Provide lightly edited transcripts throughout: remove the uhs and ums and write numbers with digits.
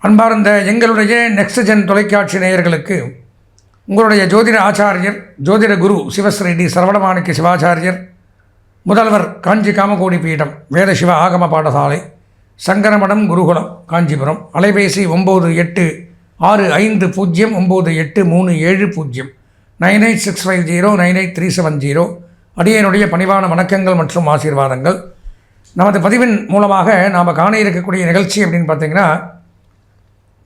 அன்பார்ந்த எங்களுடைய next gen தொலைக்காட்சி நேயர்களுக்கு உங்களுடைய ஜோதிட ஆச்சாரியர் ஜோதிட குரு சிவஸ்ரீ டி சரவணமாணிக்க சிவாச்சாரியர் முதல்வர் காஞ்சி காமகோடி பீடம் வேத சிவ ஆகம பாடசாலை சங்கரமடம் குருகுலம் காஞ்சிபுரம் அலைபேசி 9865098370 9865098370 அடியனுடைய பணிவான வணக்கங்கள் மற்றும் ஆசீர்வாதங்கள். நமது பதிவின் மூலமாக நாம் காண இருக்கக்கூடிய நிகழ்ச்சி அப்படின்னு பார்த்தீங்கன்னா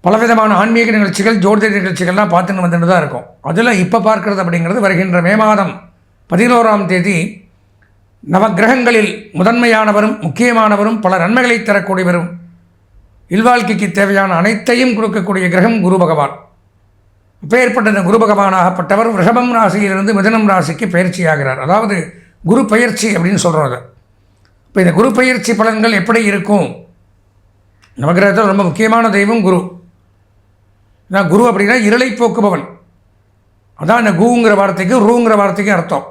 பலவிதமான ஆன்மீக நிகழ்ச்சிகள் ஜோதிட நிகழ்ச்சிகள்லாம் பார்த்துன்னு வந்துட்டு தான் இருக்கும். அதில் இப்போ பார்க்குறது அப்படிங்கிறது வருகின்ற மே மாதம் 11ஆம் தேதி நவக்கிரகங்களில் முதன்மையானவரும் முக்கியமானவரும் பல நன்மைகளை தரக்கூடியவரும் இல்வாழ்க்கைக்கு தேவையான அனைத்தையும் கொடுக்கக்கூடிய கிரகம் குரு பகவான். அப்பேற்பட்ட இந்த குரு பகவானாகப்பட்டவர் ரிஷபம் ராசியிலிருந்து மிதுனம் ராசிக்கு பயிற்சியாகிறார். அதாவது குரு பயிற்சி அப்படின்னு சொல்கிறாங்க. இப்போ இந்த குரு பயிற்சி பலன்கள் எப்படி இருக்கும்? நவகிரகத்தில் ரொம்ப முக்கியமான தெய்வம் குரு. ஏன்னா குரு அப்படின்னா இருளை போக்குபவன். அதான் இந்த குங்கிற வார்த்தைக்கு ரூங்கிற வார்த்தைக்கு அர்த்தம்.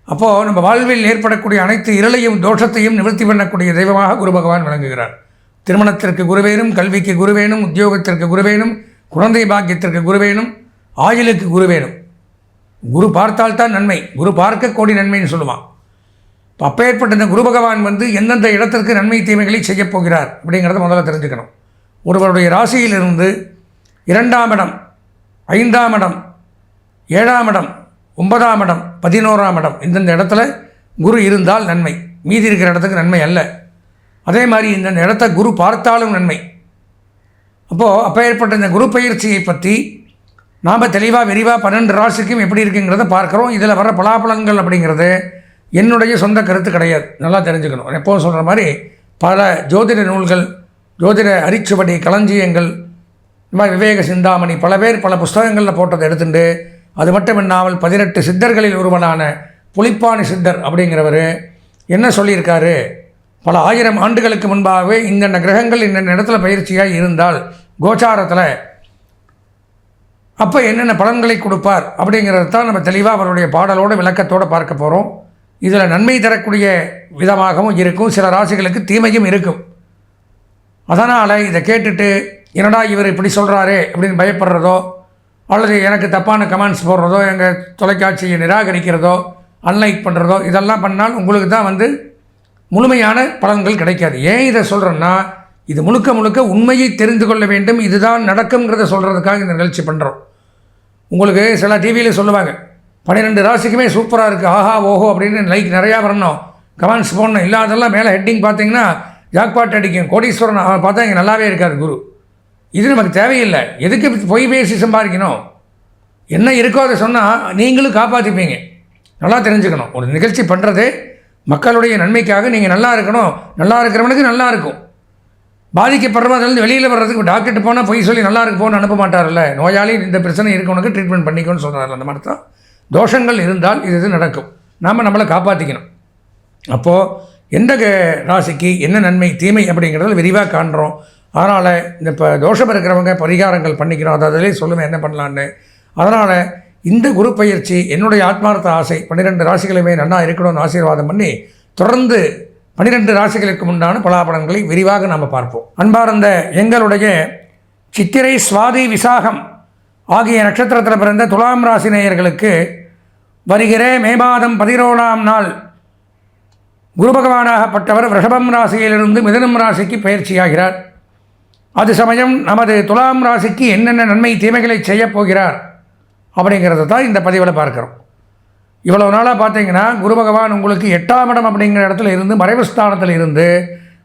அப்போது நம்ம வாழ்வில் ஏற்படக்கூடிய அனைத்து இருளையும் தோஷத்தையும் நிவர்த்தி பண்ணக்கூடிய தெய்வமாக குரு பகவான் விளங்குகிறார். திருமணத்திற்கு குரு வேணும், கல்விக்கு குரு வேணும், உத்தியோகத்திற்கு குரு வேணும், குழந்தை பாக்கியத்திற்கு குரு வேணும், ஆயுளுக்கு குரு வேணும். குரு பார்த்தால்தான் நன்மை, குரு பார்க்க கோடி நன்மைன்னு சொல்லுவான். இப்போ அப்பேற்பட்ட இந்த குரு பகவான் எந்தெந்த இடத்திற்கு நன்மை தீமைகளை செய்யப் போகிறார் அப்படிங்கிறத முதல்ல தெரிஞ்சுக்கணும். ஒருவருடைய ராசியிலிருந்து 2ஆம் இடம், 5ஆம் இடம், 7ஆம் இடம், 9ஆம் இடம், 11ஆம் இடம் இந்தந்த இடத்துல குரு இருந்தால் நன்மை, மீதி இருக்கிற இடத்துக்கு நன்மை அல்ல. அதே மாதிரி இந்தந்த இடத்த குரு பார்த்தாலும் நன்மை. அப்போது அப்பேற்பட்ட இந்த குரு பயிற்சியை பற்றி நாம் தெளிவாக விரிவாக 12 ராசிக்கும் எப்படி இருக்குங்கிறத பார்க்குறோம். இதில் வர பலாபலன்கள் அப்படிங்கிறது என்னுடைய சொந்த கருத்து கிடையாது, நல்லா தெரிஞ்சுக்கணும். எப்போது சொல்கிற மாதிரி பல ஜோதிட நூல்கள், ஜோதிட அரிச்சுவடி களஞ்சியங்கள், இந்த மாதிரி விவேக சிந்தாமணி பல பேர் பல புஸ்தகங்களில் போட்டதை எடுத்துட்டு, அது மட்டும் இல்லாமல் 18 சித்தர்களில் ஒருவனான புலிப்பாணி சித்தர் அப்படிங்கிறவர் என்ன சொல்லியிருக்காரு, பல ஆயிரம் ஆண்டுகளுக்கு முன்பாகவே இந்தந்த கிரகங்கள் இந்த இடத்துல பயிற்சியாக இருந்தால் கோச்சாரத்தில் அப்போ என்னென்ன பலன்களை கொடுப்பார் அப்படிங்கிறது தான் நம்ம தெளிவாக அவருடைய பாடலோடு விளக்கத்தோடு பார்க்க போகிறோம். இதில் நன்மை தரக்கூடிய விதமாகவும் இருக்கும், சில ராசிகளுக்கு தீமையும் இருக்கும். அதனால் இதை கேட்டுட்டு என்னடா இவர் இப்படி சொல்கிறாரே அப்படின்னு பயப்படுறதோ, அல்லது எனக்கு தப்பான கமெண்ட்ஸ் போடுறதோ, எங்கள் தொலைக்காட்சியை நிராகரிக்கிறதோ, அன்லைக் பண்ணுறதோ, இதெல்லாம் பண்ணால் உங்களுக்கு தான் முழுமையான பலன்கள் கிடைக்காது. ஏன் இதை சொல்கிறேன்னா, இது முழுக்க முழுக்க உண்மையை தெரிந்து கொள்ள வேண்டும், இதுதான் நடக்குங்கிறத சொல்கிறதுக்காக இந்த நிகழ்ச்சி பண்ணுறோம். உங்களுக்கு சில டிவியில் சொல்லுவாங்க 12 ராசிக்குமே சூப்பராக இருக்குது, ஆஹா ஓஹோ அப்படின்னு லைக் நிறையா வரணும், கமெண்ட்ஸ் போடணும். இல்லாதெல்லாம் மேலே ஹெட்டிங் பார்த்தீங்கன்னா ஜாக்பாட் அடிக்கும், கோடீஸ்வரன் அவன் பார்த்தா இங்கே நல்லாவே இருக்காது குரு. இது நமக்கு தேவையில்லை. எதுக்கு பொய் பேசி சம்பாதிக்கணும்? என்ன இருக்கோ அதை சொன்னால் நீங்களும் காப்பாற்றிப்பீங்க. நல்லா தெரிஞ்சுக்கணும். ஒரு நிகழ்ச்சி பண்ணுறது மக்களுடைய நன்மைக்காக. நீங்கள் நல்லா இருக்கணும், நல்லா இருக்கிறவனுக்கு நல்லா இருக்கும். பாதிக்கப்படுறவங்க அதிலேருந்து வெளியில் வர்றதுக்கு டாக்டர்கிட்ட போனால் பொய் சொல்லி நல்லா இருக்கு போன்னு அனுப்ப மாட்டார்ல. நோயாளி இந்த பிரச்சனை இருக்கவனுக்கு ட்ரீட்மெண்ட் பண்ணிக்கணும்னு சொல்கிறார்கள். அந்த மாதிரி தான் தோஷங்கள் இருந்தால் இது நடக்கும். நாம் நம்மளை காப்பாற்றிக்கணும். அப்போது எந்த ராசிக்கு என்ன நன்மை தீமை அப்படிங்கிறத விரிவாக காண்றோம். அதனால் இந்த இப்போ தோஷம் இருக்கிறவங்க பரிகாரங்கள் பண்ணிக்கிறோம், அதை அதிலே சொல்லுவேன் என்ன பண்ணலான்னு. அதனால் இந்த குரு பயிற்சி என்னுடைய ஆத்மார்த்த ஆசை 12 ராசிகளுமே நல்லா இருக்கணும்னு ஆசீர்வாதம் பண்ணி தொடர்ந்து 12 ராசிகளுக்கு உண்டான பலாபலன்களை விரிவாக நாம் பார்ப்போம். அன்பார்ந்த எங்களுடைய சித்திரை சுவாதி விசாகம் ஆகிய நட்சத்திரத்தில் பிறந்த துலாம் ராசி நேயர்களுக்கு வருகிற மே மாதம் 11ஆம் நாள் குரு பகவானாகப்பட்டவர் ரிஷபம் ராசியிலிருந்து மிதுனம் ராசிக்கு பயிற்சியாகிறார். அது சமயம் நமது துலாம் ராசிக்கு என்னென்ன நன்மை தீமைகளை செய்யப் போகிறார் அப்படிங்கிறத தான் இந்த பதிவில் பார்க்குறோம். இவ்வளவு நாளாக பார்த்தீங்கன்னா குரு பகவான் உங்களுக்கு 8ஆம் இடம் அப்படிங்கிற இடத்துல இருந்து மறைவு ஸ்தானத்தில் இருந்து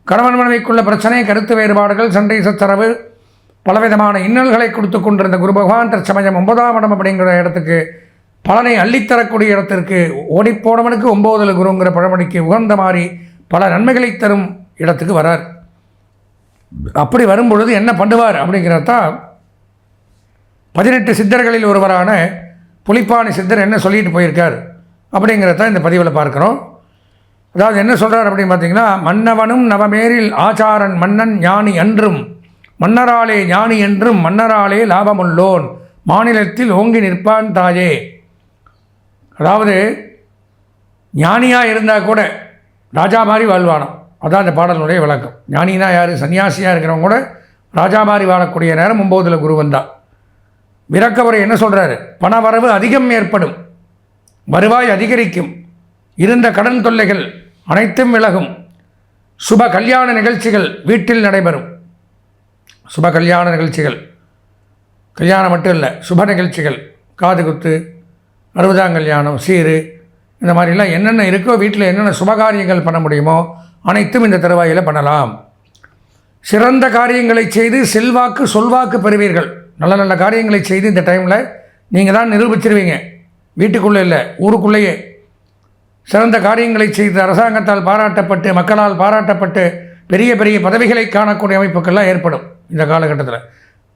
கணவன் மனைவிக்குள்ள பிரச்சனை, கருத்து வேறுபாடுகள், சண்டை சச்சரவு, பலவிதமான இன்னல்களை கொடுத்து கொண்டிருந்த குரு பகவான் தற்சமயம் 9ஆம் இடம் அப்படிங்கிற இடத்துக்கு பலனை அள்ளித்தரக்கூடிய இடத்திற்கு ஓடிப்போனவனுக்கு 9 குருங்கிற பழமொழிக்கு உகந்த மாதிரி பல நன்மைகளை தரும் இடத்துக்கு வரார். அப்படி வரும்பொழுது என்ன பண்ணுவார் அப்படிங்கிறதான் 18 சித்தர்களில் ஒருவரான புலிப்பாணி சித்தர் என்ன சொல்லிட்டு போயிருக்கார் அப்படிங்கிறதான் இந்த பதிவில் பார்க்குறோம். அதாவது என்ன சொல்கிறார் அப்படின்னு பார்த்தீங்கன்னா, மன்னவனும் நவமேரில் ஆச்சாரன் மன்னன் ஞானி அன்றும் மன்னராலே ஞானி என்றும் மன்னராலே லாபமுள்ளோன் மாநிலத்தில் ஓங்கி நிற்பான் தாயே. அதாவது ஞானியாக இருந்தால் கூட ராஜா மாதிரி வாழ்வானோம். அதான் அந்த பாடலுடைய விளக்கம். ஞானினா யார்? சன்னியாசியாக இருக்கிறவங்க கூட ராஜா மாதிரி வாழக்கூடிய நேரம் 9ல் குரு வந்தால். விரக்கவரை என்ன சொல்கிறாரு? பண வரவு அதிகம் ஏற்படும், வருவாய் அதிகரிக்கும், இருந்த கடன் தொல்லைகள் அனைத்தும் விலகும், சுப கல்யாண நிகழ்ச்சிகள் வீட்டில் நடைபெறும். சுப கல்யாண நிகழ்ச்சிகள், கல்யாணம் மட்டும் இல்லை, சுப நிகழ்ச்சிகள், காது குத்து, 60ஆம் கல்யாணம், சீரு, இந்த மாதிரிலாம் என்னென்ன இருக்கோ வீட்டில் என்னென்ன சுபகாரியங்கள் பண்ண முடியுமோ அனைத்தும் இந்த தருவாயில் பண்ணலாம். சிறந்த காரியங்களை செய்து செல்வாக்கு சொல்வாக்கு பெறுவீர்கள். நல்ல நல்ல காரியங்களை செய்து இந்த டைமில் நீங்கள் தான் நிரூபிச்சிருவீங்க. வீட்டுக்குள்ளே இல்லை, ஊருக்குள்ளேயே சிறந்த காரியங்களை செய்து அரசாங்கத்தால் பாராட்டப்பட்டு மக்களால் பாராட்டப்பட்டு பெரிய பெரிய பதவிகளை காணக்கூடிய அமைப்புக்கெல்லாம் ஏற்படும் இந்த காலகட்டத்தில்.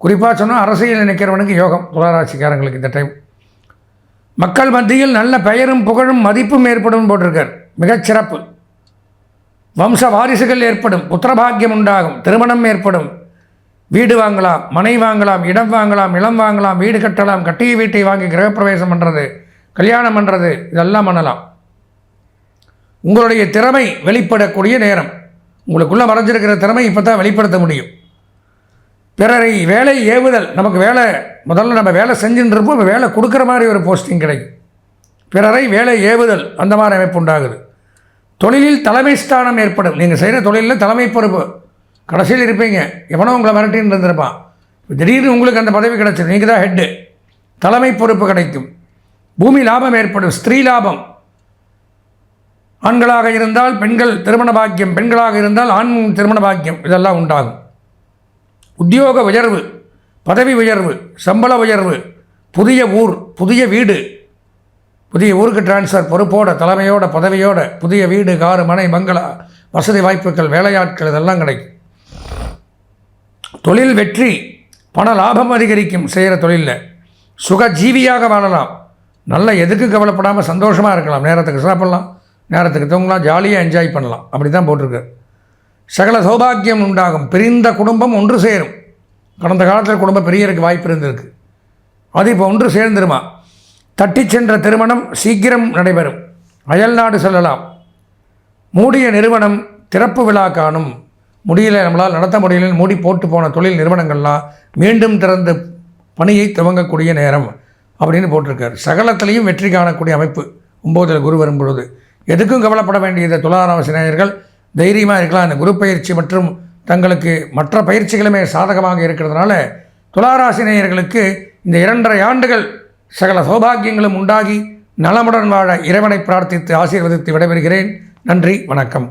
குறிப்பாக சொன்னால் அரசியல் நினைக்கிறவனுக்கு யோகம். துளாராசிக்காரங்களுக்கு இந்த டைம் மக்கள் மத்தியில் நல்ல பெயரும் புகழும் மதிப்பும் ஏற்படும் போட்டிருக்கார். மிகச்சிறப்பு. வம்ச வாரிசுகள் ஏற்படும், புத்திரபாக்கியம் உண்டாகும், திருமணம் ஏற்படும், வீடு வாங்கலாம், மனை வாங்கலாம், இடம் வாங்கலாம், நிலம் வாங்கலாம், வீடு கட்டலாம், கட்டிய வீட்டை வாங்கி கிரகப்பிரவேசம் பண்ணுறது, கல்யாணம் பண்ணுறது, இதெல்லாம் பண்ணலாம். உங்களுடைய திறமை வெளிப்படக்கூடிய நேரம். உங்களுக்குள்ளே மறைஞ்சிருக்கிற திறமை இப்போ தான் வெளிப்படுத்த முடியும். பிறரை வேலை ஏவுதல். நமக்கு வேலை முதல்ல நம்ம வேலை செஞ்சுட்டு இருப்போம், இப்போ வேலை கொடுக்குற மாதிரி ஒரு போஸ்டிங் கிடைக்கும். பிறரை வேலை ஏவுதல், அந்த மாதிரி அமைப்பு உண்டாகுது. தொழிலில் தலைமை ஸ்தானம் ஏற்படும். நீங்கள் செய்கிற தொழிலில் தலைமை பொறுப்பு. கடைசியில் இருப்பீங்க, எவனோ உங்களை மிரட்டின்னு இருந்திருப்பான், திடீர்னு உங்களுக்கு அந்த பதவி கிடைச்சிடும், நீங்கள் தான் ஹெட்டு. தலைமை பொறுப்பு கிடைக்கும். பூமி லாபம் ஏற்படும், ஸ்திரீ லாபம். ஆண்களாக இருந்தால் பெண்கள் திருமண பாக்கியம், பெண்களாக இருந்தால் ஆண் திருமண பாக்கியம், இதெல்லாம் உண்டாகும். உத்தியோக உயர்வு, பதவி உயர்வு, சம்பள உயர்வு, புதிய ஊர், புதிய வீடு, புதிய ஊருக்கு டிரான்ஸ்ஃபர், பொறுப்போட தலைமையோட பதவியோட புதிய வீடு, காரு, மனை, பங்களா, வசதி வாய்ப்புகள், வேலையாட்கள், இதெல்லாம் கிடைக்கும். தொழில் வெற்றி, பண லாபம் அதிகரிக்கும். செய்கிற தொழிலில் சுகஜீவியாக வாழலாம். நல்ல எதுக்கும் கவலைப்படாமல் சந்தோஷமாக இருக்கலாம். நேரத்துக்கு சாப்பிட்லாம், நேரத்துக்கு தூங்கலாம், ஜாலியாக என்ஜாய் பண்ணலாம். அப்படி தான் போட்டிருக்கு. சகல சௌபாக்கியம் உண்டாகும். பிரிந்த குடும்பம் ஒன்று சேரும். கடந்த காலத்தில் குடும்பம் பிரியருக்கு வாய்ப்பு இருந்திருக்கு, அது இப்போ ஒன்று சேர்ந்துருமா. தட்டி சென்ற திருமணம் சீக்கிரம் நடைபெறும். அயல்நாடு செல்லலாம். மூடிய நிறுவனம் திறப்பு விழா காணும். முடியல, நம்மளால் நடத்த முடியல, மூடி போட்டு போன தொழில் நிறுவனங்கள்லாம் மீண்டும் திறந்து பணியை துவங்கக்கூடிய நேரம் அப்படின்னு போட்டிருக்கார். சகலத்திலையும் வெற்றி காணக்கூடிய அமைப்பு 9ல் குரு வரும்பொழுது. எதுக்கும் கவலைப்பட வேண்டியது துளாராசி நேயர்கள் தைரியமாக இருக்கலாம். இந்த குரு பயிற்சி மற்றும் தங்களுக்கு மற்ற பயிற்சிகளுமே சாதகமாக இருக்கிறதுனால துளாராசி நேயர்களுக்கு இந்த 2.5 ஆண்டுகள் சகல சௌபாகியங்களும் உண்டாகி நலமுடன் வாழ இறைவனை பிரார்த்தித்து ஆசீர்வதித்து விடைபெறுகிறேன். நன்றி, வணக்கம்.